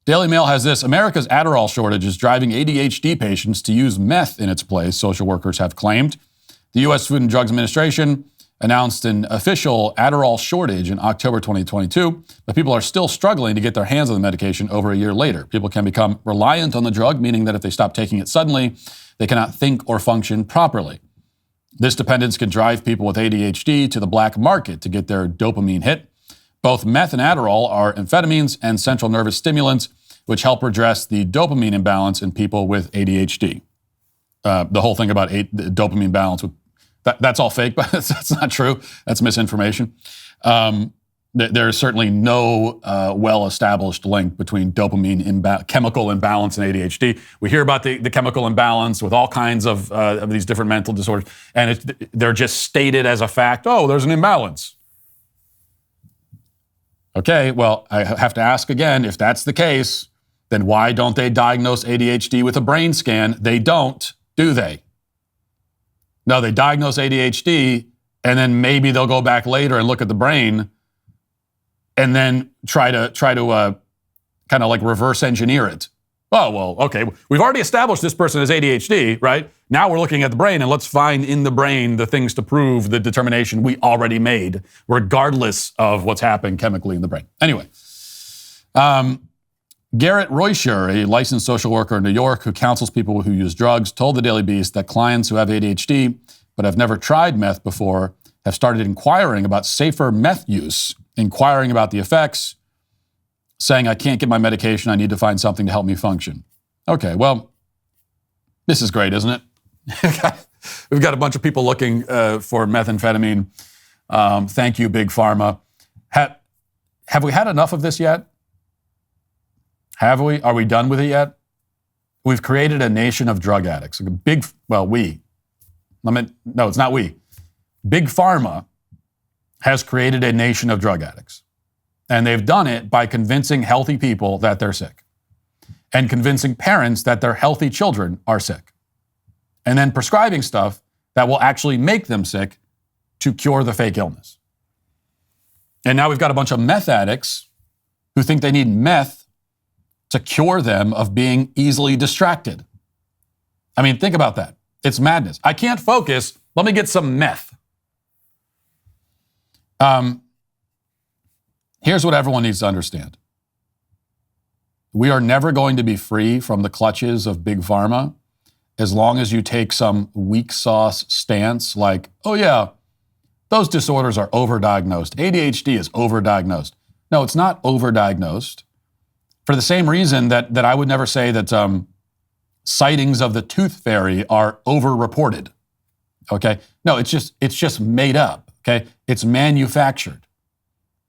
Daily Mail has this: America's Adderall shortage is driving ADHD patients to use meth in its place, social workers have claimed. The U.S. Food and Drugs Administration announced an official Adderall shortage in October 2022, but people are still struggling to get their hands on the medication over a year later. People can become reliant on the drug, meaning that if they stop taking it suddenly, they cannot think or function properly. This dependence can drive people with ADHD to the black market to get their dopamine hit. Both meth and Adderall are amphetamines and central nervous stimulants, which help redress the dopamine imbalance in people with ADHD. The whole thing about the dopamine balance, that's all fake, but that's not true. That's misinformation. There is certainly no well-established link between dopamine chemical imbalance and ADHD. We hear about the chemical imbalance with all kinds of these different mental disorders, and they're just stated as a fact. Oh, there's an imbalance. Okay, well, I have to ask again, if that's the case, then why don't they diagnose ADHD with a brain scan? They don't, do they? No, they diagnose ADHD, and then maybe they'll go back later and look at the brain and then try to kind of like reverse engineer it. Oh, well, okay, we've already established this person has ADHD, right? Now we're looking at the brain, and let's find in the brain the things to prove the determination we already made, regardless of what's happening chemically in the brain. Anyway, Garrett Roysher, a licensed social worker in New York who counsels people who use drugs, told the Daily Beast that clients who have ADHD but have never tried meth before have started inquiring about safer meth use, inquiring about the effects, saying, I can't get my medication, I need to find something to help me function. Okay, well, this is great, isn't it? We've got a bunch of people looking for methamphetamine. Thank you, Big Pharma. Have we had enough of this yet? Have we? Are we done with it yet? We've created a nation of drug addicts. No, it's not we. Big Pharma has created a nation of drug addicts. And they've done it by convincing healthy people that they're sick and convincing parents that their healthy children are sick, and then prescribing stuff that will actually make them sick to cure the fake illness. And now we've got a bunch of meth addicts who think they need meth to cure them of being easily distracted. I mean, think about that. It's madness. I can't focus. Let me get some meth. Here's what everyone needs to understand. We are never going to be free from the clutches of Big Pharma as long as you take some weak sauce stance like, oh yeah, those disorders are overdiagnosed. ADHD is overdiagnosed. No, it's not overdiagnosed. For the same reason that I would never say that sightings of the tooth fairy are overreported. Okay? No, it's just made up. Okay? It's manufactured.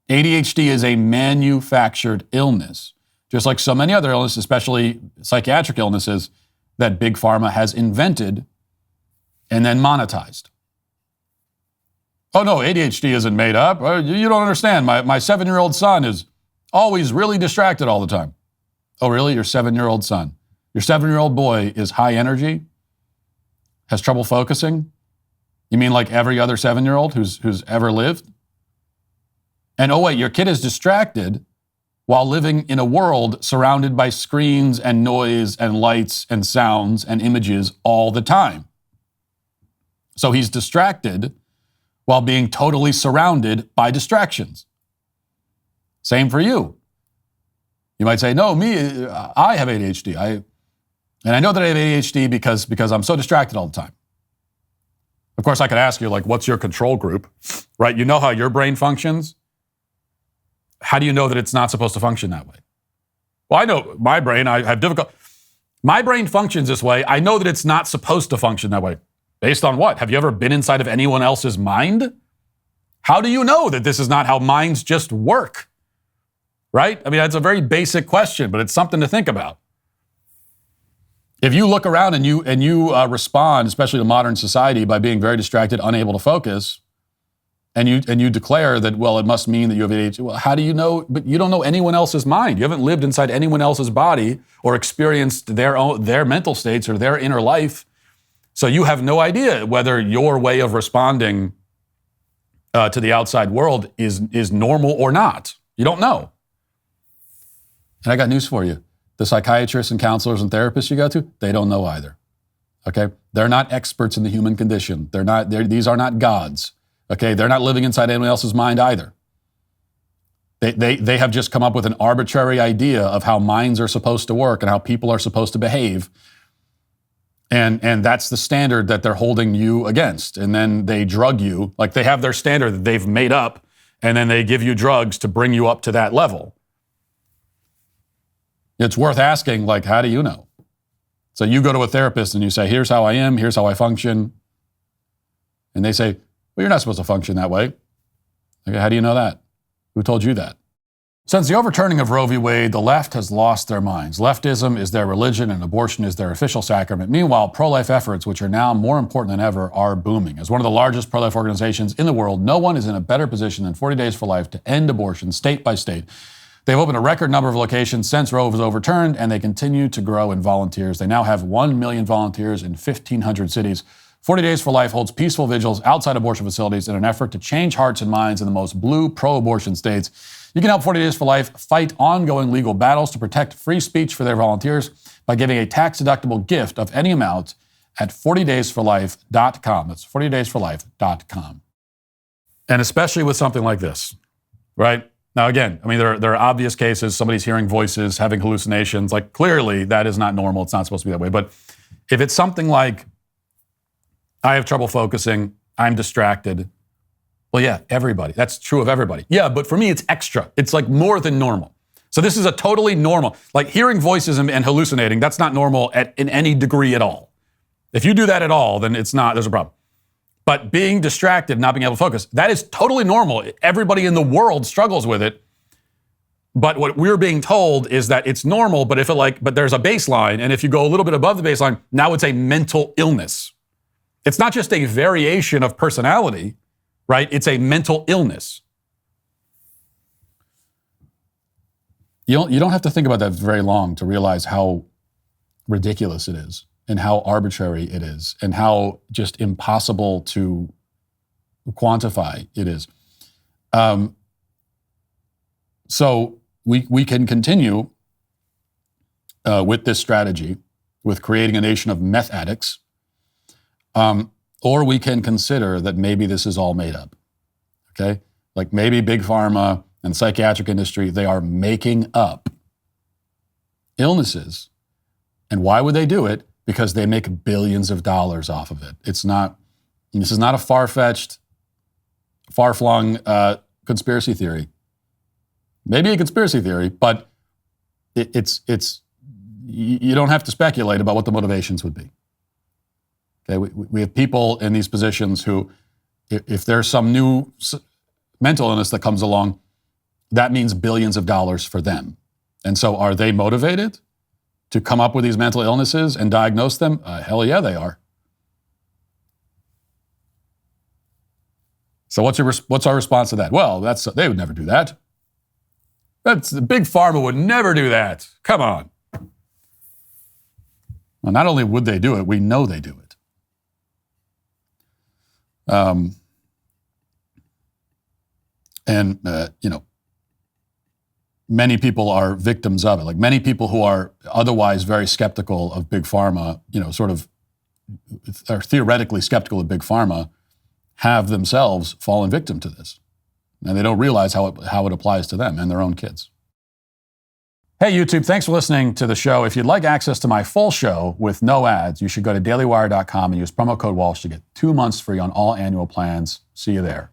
ADHD is a manufactured illness, just like so many other illnesses, especially psychiatric illnesses, that Big Pharma has invented and then monetized. Oh no, ADHD isn't made up. You don't understand. My 7-year-old son is always really distracted all the time. Oh really? Your 7-year-old son. Your 7-year-old boy is high energy, has trouble focusing? You mean like every other 7-year-old who's ever lived? And oh wait, your kid is distracted while living in a world surrounded by screens and noise and lights and sounds and images all the time. So he's distracted while being totally surrounded by distractions. Same for you. You might say, no, I have ADHD. And I know that I have ADHD because I'm so distracted all the time. Of course, I could ask you, like, what's your control group, right? You know how your brain functions. How do you know that it's not supposed to function that way? Well, I know my brain, I have difficult. My brain functions this way. I know that it's not supposed to function that way. Based on what? Have you ever been inside of anyone else's mind? How do you know that this is not how minds just work? Right? I mean, that's a very basic question, but it's something to think about. If you look around and you respond, especially to modern society, by being very distracted, unable to focus, and you declare that, well, it must mean that you have ADHD. Well, how do you know? But you don't know anyone else's mind. You haven't lived inside anyone else's body or experienced their mental states or their inner life. So you have no idea whether your way of responding to the outside world is normal or not. You don't know. And I got news for you. The psychiatrists and counselors and therapists you go to, they don't know either. Okay? They're not experts in the human condition. These are not gods. Okay? They're not living inside anyone else's mind either. They have just come up with an arbitrary idea of how minds are supposed to work and how people are supposed to behave. And that's the standard that they're holding you against. And then they drug you, like they have their standard that they've made up, and then they give you drugs to bring you up to that level. It's worth asking, like, how do you know? So you go to a therapist and you say, here's how I am, here's how I function. And they say, well, you're not supposed to function that way. Okay, how do you know that? Who told you that? Since the overturning of Roe v. Wade, the left has lost their minds. Leftism is their religion and abortion is their official sacrament. Meanwhile, pro-life efforts, which are now more important than ever, are booming. As one of the largest pro-life organizations in the world, no one is in a better position than 40 Days for Life to end abortion state by state. They've opened a record number of locations since Roe was overturned, and they continue to grow in volunteers. They now have 1 million volunteers in 1,500 cities. 40 Days for Life holds peaceful vigils outside abortion facilities in an effort to change hearts and minds in the most blue pro-abortion states. You can help 40 Days for Life fight ongoing legal battles to protect free speech for their volunteers by giving a tax-deductible gift of any amount at 40daysforlife.com. That's 40daysforlife.com. And especially with something like this, right? Now, again, I mean, there are obvious cases. Somebody's hearing voices, having hallucinations. Like, clearly, that is not normal. It's not supposed to be that way. But if it's something like, I have trouble focusing, I'm distracted. Well, yeah, everybody. That's true of everybody. Yeah, but for me, it's extra. It's like more than normal. So this is a totally normal, like hearing voices and hallucinating, that's not normal in any degree at all. If you do that at all, then it's not, there's a problem. But being distracted, not being able to focus, that is totally normal. Everybody in the world struggles with it. But what we're being told is that it's normal, but but there's a baseline, and if you go a little bit above the baseline, now it's a mental illness. It's not just a variation of personality, right? It's a mental illness. You don't have to think about that very long to realize how ridiculous it is and how arbitrary it is and how just impossible to quantify it is. So we can continue with this strategy, with creating a nation of meth addicts, or we can consider that maybe this is all made up, okay? Like maybe Big Pharma and the psychiatric industry, they are making up illnesses. And why would they do it? Because they make billions of dollars off of it. This is not a far-fetched, far-flung conspiracy theory. Maybe a conspiracy theory, but you don't have to speculate about what the motivations would be. Okay, we have people in these positions who, if there's some new mental illness that comes along, that means billions of dollars for them. And so are they motivated to come up with these mental illnesses and diagnose them? Hell yeah, they are. So what's our response to that? Well, they would never do that. Big Pharma would never do that. Come on. Well, not only would they do it, we know they do it. Many people are victims of it. Like many people who are otherwise very skeptical of Big Pharma, sort of are theoretically skeptical of Big Pharma, have themselves fallen victim to this. And they don't realize how it applies to them and their own kids. Hey, YouTube, thanks for listening to the show. If you'd like access to my full show with no ads, you should go to dailywire.com and use promo code Walsh to get 2 months free on all annual plans. See you there.